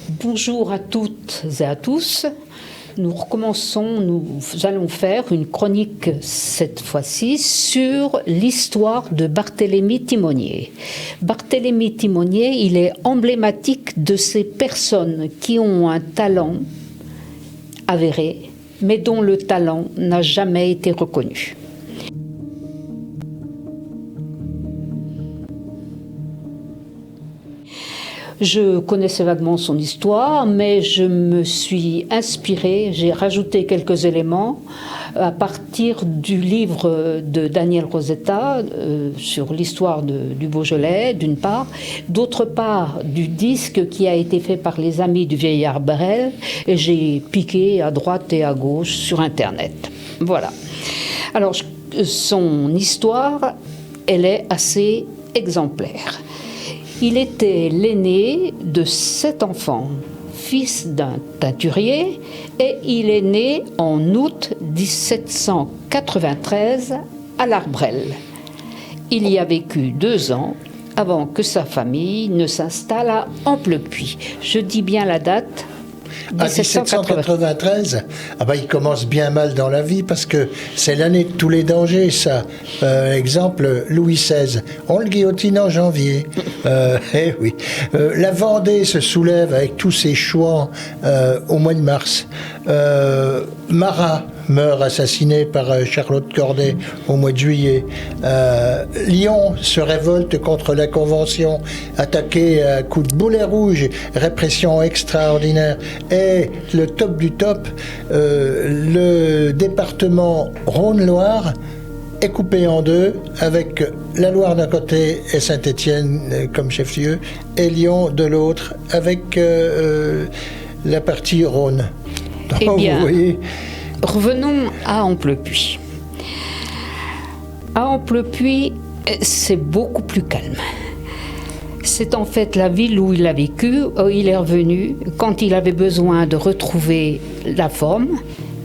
Bonjour à toutes et à tous. Nous recommençons, nous allons faire une chronique cette fois-ci sur l'histoire de Barthélemy Timonier. Barthélemy Timonier, il est emblématique de ces personnes qui ont un talent avéré, mais dont le talent n'a jamais été reconnu. Je connaissais vaguement son histoire, mais je me suis inspirée, j'ai rajouté quelques éléments à partir du livre de Daniel Rosetta sur l'histoire du Beaujolais, d'une part, d'autre part du disque qui a été fait par les amis du vieillard Brel, et j'ai piqué à droite et à gauche sur Internet. Voilà. Alors, son histoire, elle est assez exemplaire. Il était l'aîné de 7 enfants, fils d'un teinturier, et il est né en août 1793 à l'Arbrel. Il y a vécu 2 ans avant que sa famille ne s'installe à Amplepuis. Je dis bien la date. 1793, il commence bien mal dans la vie parce que c'est l'année de tous les dangers, ça. Exemple, Louis XVI, on le guillotine en janvier. Oui. La Vendée se soulève avec tous ses chouans au mois de mars. Marat meurt assassiné par Charlotte Corday au mois de juillet. Lyon se révolte contre la Convention, attaquée à coups de boulet rouge, répression extraordinaire. Et le top du top, le département Rhône-Loire est coupé en deux, avec la Loire d'un côté et Saint-Étienne comme chef-lieu, et Lyon de l'autre, avec la partie Rhône. Donc, eh bien, vous voyez... Revenons à Amplepuis. À Amplepuis, c'est beaucoup plus calme. C'est en fait la ville où il a vécu, où il est revenu quand il avait besoin de retrouver la forme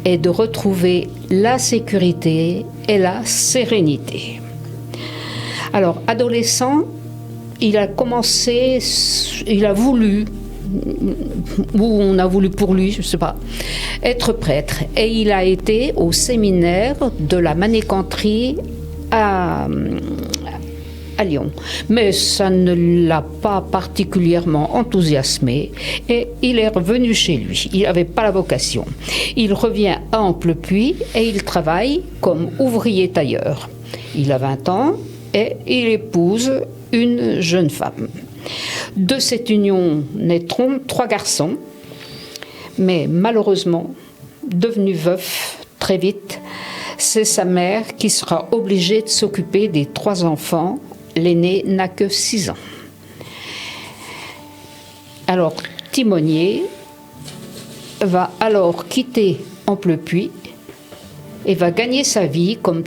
et de retrouver la sécurité et la sérénité. Alors, adolescent, il a voulu, ou on a voulu pour lui, je ne sais pas, être prêtre. Et il a été au séminaire de la Manécanterie à Lyon. Mais ça ne l'a pas particulièrement enthousiasmé et il est revenu chez lui. Il n'avait pas la vocation. Il revient à Amplepuis et il travaille comme ouvrier tailleur. Il a 20 ans et il épouse une jeune femme. De cette union naîtront 3 garçons, mais malheureusement, devenu veuf très vite, c'est sa mère qui sera obligée de s'occuper des 3 enfants. L'aîné n'a que 6 ans. Alors, Timonier va alors quitter Amplepuis et va gagner sa vie comme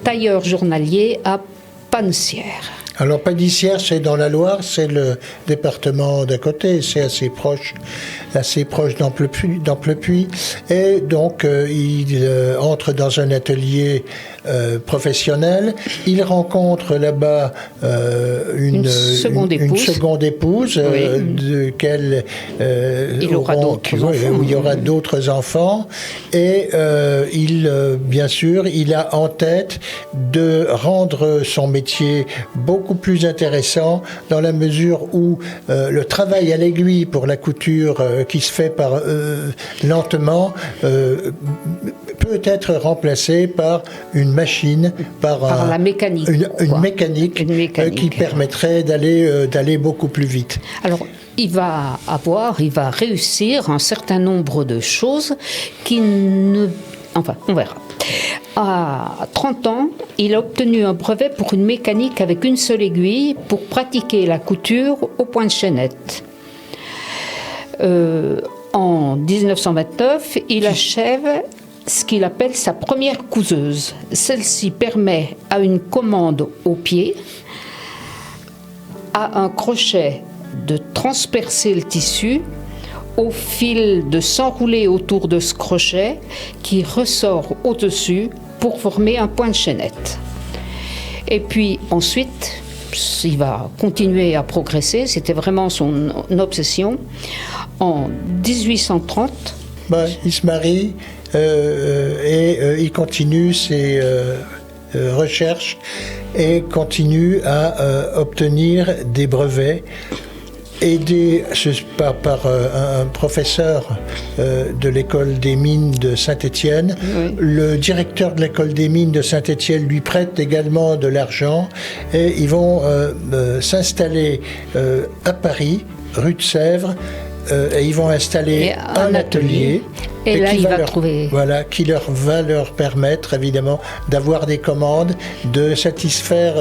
tailleur journalier à Panessières. Alors, Panessières, c'est dans la Loire, c'est le département d'à côté, c'est assez proche d'Amplepuis. Et donc, il entre dans un atelier professionnel. Il rencontre là-bas une seconde épouse oui. de quelle il aura où il y aura d'autres enfants. Et bien sûr, il a en tête de rendre son métier beaucoup plus intéressant dans la mesure où le travail à l'aiguille pour la couture qui se fait lentement peut être remplacé par une machine, par la mécanique, une mécanique qui permettrait d'aller beaucoup plus vite. Alors, il va réussir un certain nombre de choses on verra. À 30 ans, il a obtenu un brevet pour une mécanique avec une seule aiguille pour pratiquer la couture au point de chaînette. En 1929, il achève ce qu'il appelle sa première couseuse. Celle-ci permet à une commande au pied, à un crochet de transpercer le tissu, au fil de s'enrouler autour de ce crochet qui ressort au-dessus pour former un point de chaînette. Et puis ensuite, il va continuer à progresser. C'était vraiment son obsession. En 1830, il se marie et il continue ses recherches et continue à obtenir des brevets, aidé par un professeur de l'école des mines de Saint-Étienne. Oui. Le directeur de l'école des mines de Saint-Étienne lui prête également de l'argent et ils vont s'installer à Paris, rue de Sèvres, et ils vont installer un atelier. Et là, il va trouver... Voilà, qui va leur permettre, évidemment, d'avoir des commandes, de satisfaire...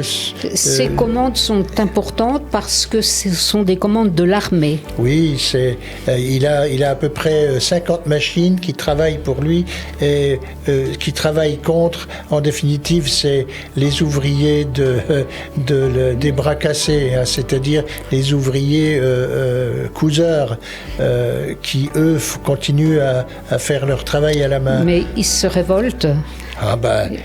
Ces commandes sont importantes parce que ce sont des commandes de l'armée. Oui, il a à peu près 50 machines qui travaillent pour lui et qui travaillent contre. En définitive, c'est les ouvriers des bras cassés, hein, c'est-à-dire les ouvriers couseurs qui, eux, continuent à faire leur travail à la main. Mais ils se révoltent.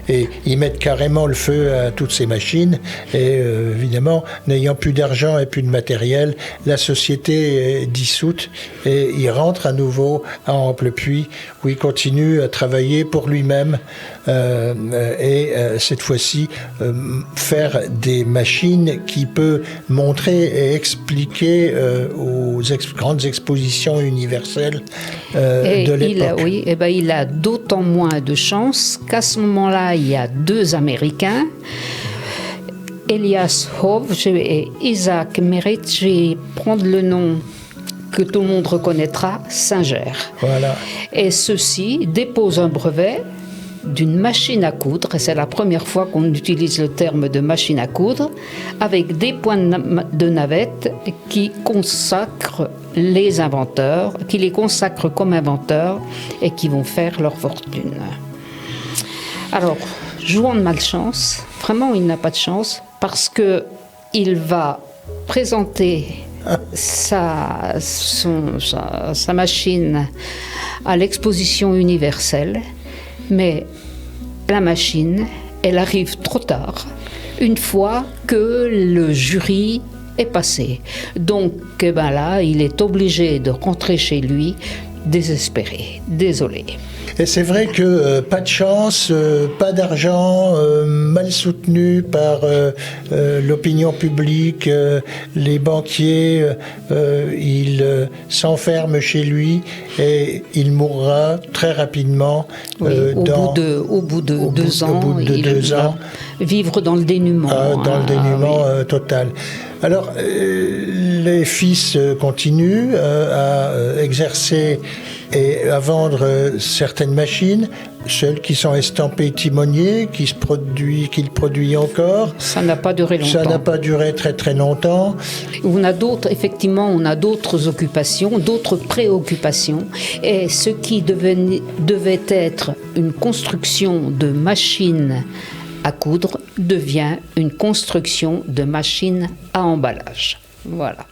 Et ils mettent carrément le feu à toutes ces machines et évidemment, n'ayant plus d'argent et plus de matériel, la société est dissoute et il rentre à nouveau à Amplepuis où il continue à travailler pour lui-même et cette fois-ci faire des machines qu'il peut montrer et expliquer aux grandes expositions universelles de l'époque. Il a d'autant moins de chance qu'à ce moment-là, il y a deux Américains, Elias Hove et Isaac Merritt. Je vais prendre le nom que tout le monde reconnaîtra, Singer. Voilà. Et ceux-ci déposent un brevet d'une machine à coudre, et c'est la première fois qu'on utilise le terme de machine à coudre, avec des points de navette qui consacrent les inventeurs, qui les consacrent comme inventeurs et qui vont faire leur fortune. Alors, jouant de malchance, vraiment il n'a pas de chance, parce qu'il va présenter sa machine à l'exposition universelle, mais la machine, elle arrive trop tard, une fois que le jury est passé. Donc là, il est obligé de rentrer chez lui, désespéré, désolé. Et c'est vrai que pas de chance, pas d'argent, mal soutenu par l'opinion publique, les banquiers, il s'enferme chez lui et il mourra très rapidement. Au bout de 2 ans, il va vivre dans le dénuement. Dans le dénuement total. Alors, les fils continuent à exercer et à vendre certaines machines, celles qui sont estampées timonier, qu'il produit encore. Ça n'a pas duré longtemps. Ça n'a pas duré très très longtemps. On a d'autres occupations, d'autres préoccupations. Et ce qui devait être une construction de machines à coudre devient une construction de machines à emballage. Voilà.